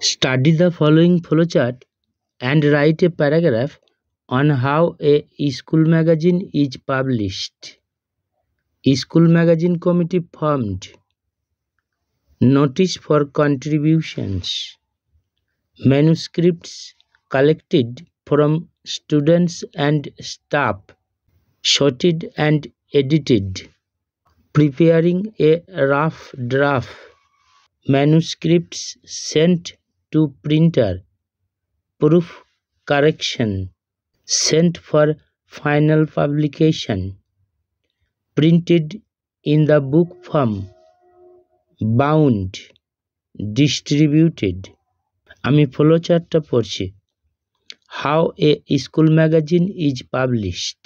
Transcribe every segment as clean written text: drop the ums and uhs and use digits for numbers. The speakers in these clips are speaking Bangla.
Study the following flowchart and write a paragraph on how a school magazine is published. School magazine committee formed. Notice for contributions. Manuscripts collected from students and staff, sorted and edited. Preparing a rough draft. Manuscripts sent to printer. Proof correction. Sent for final publication. Printed in the book form. Bound. Distributed. আমি ফ্লোচার্টটা পড়ছি। How a school magazine is published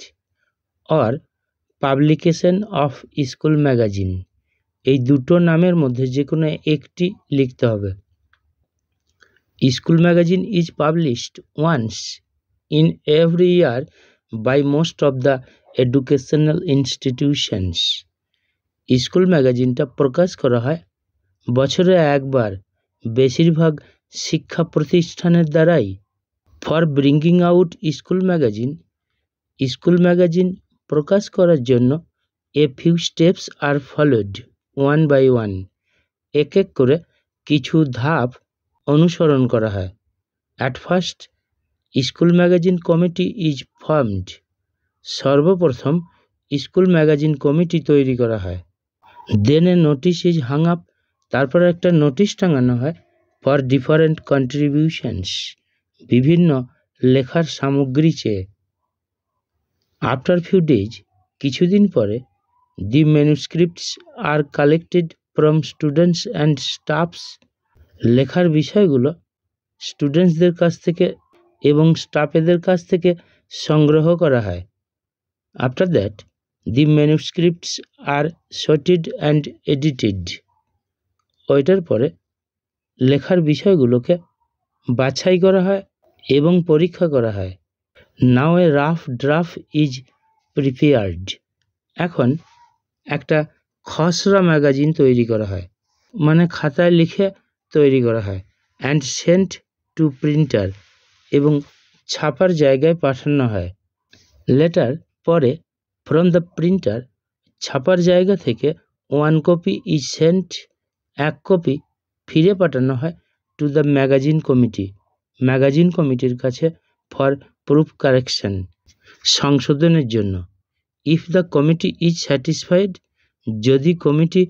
or publication of school magazine, এই দুটো নামের মধ্যে যে কোনো একটি লিখতে হবে। School magazine is published once in every year by most of the educational institutions. School ম্যাগাজিনটা প্রকাশ করা হয় বছরে একবার বেশিরভাগ শিক্ষা প্রতিষ্ঠানের দ্বারাই। For bringing out school magazine প্রকাশ করার জন্য a few steps are followed one by one, এক এক করে কিছু ধাপ অনুসরণ করা হয়। At first school magazine committee is formed, সর্বপ্রথম স্কুল ম্যাগাজিন কমিটি তৈরি করা হয়। Then a notice is hung up, তারপর একটা নোটিশ টাঙানো হয় ফর ডিফারেন্ট কন্ট্রিবিউশনস, বিভিন্ন লেখার সামগ্রী চেয়ে। আফটার ফিউ ডেজ, কিছুদিন পরে, the manuscripts are collected from students and staffs, লেখার বিষয়গুলো স্টুডেন্টসদের কাছ থেকে এবং স্টাফেদের কাছ থেকে সংগ্রহ করা হয়। After that the manuscripts are sorted and edited, ওইটার পরে লেখার বিষয়গুলোকে বাছাই করা হয় এবং পরীক্ষা করা হয়। নাও এ রাফ ড্রাফট ইজ প্রিপেয়ার্ড, এখন একটা খসড়া ম্যাগাজিন তৈরি করা হয়, মানে খাতায় লিখে তৈরি করা হয়। অ্যান্ড সেন্ট টু প্রিন্টার, এবং ছাপার জায়গায় পাঠানো হয়। লেটার, পরে, ফ্রম দ্য প্রিন্টার, ছাপার জায়গা থেকে, ওয়ান কপি ইজ সেন্ট, এক কপি ফিরে পাঠানো হয় to the magazine committee, magazine কমিটির কাছে, ফর প্রুফ কারেকশন, সংশোধনের জন্য। If the committee is satisfied, যদি কমিটি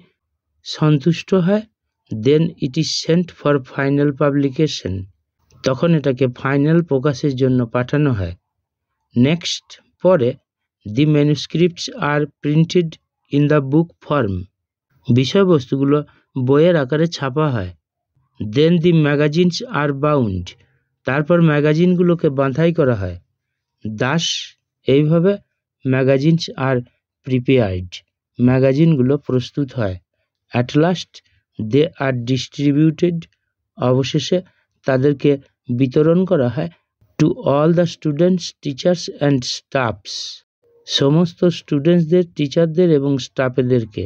সন্তুষ্ট হয়, then it is sent for final publication, তখন এটাকে ফাইনাল প্রকাশের জন্য পাঠানো হয়। নেক্সট, পরে, the manuscripts are printed in the book form, বিষয়বস্তুগুলো বইয়ের আকারে ছাপা হয়। দেন দি ম্যাগাজিনস আর বাউন্ড, তারপর ম্যাগাজিনগুলোকে বাঁধাই করা হয়। দাস, এইভাবে ম্যাগাজিনস আর প্রিপেয়ার্ড, ম্যাগাজিনগুলো প্রস্তুত হয়। At last they are distributed, অবশেষে তাদেরকে বিতরণ করা হয় to all the students, teachers and staffs, সমস্ত স্টুডেন্টসদের, টিচারদের এবং স্টাফেদেরকে।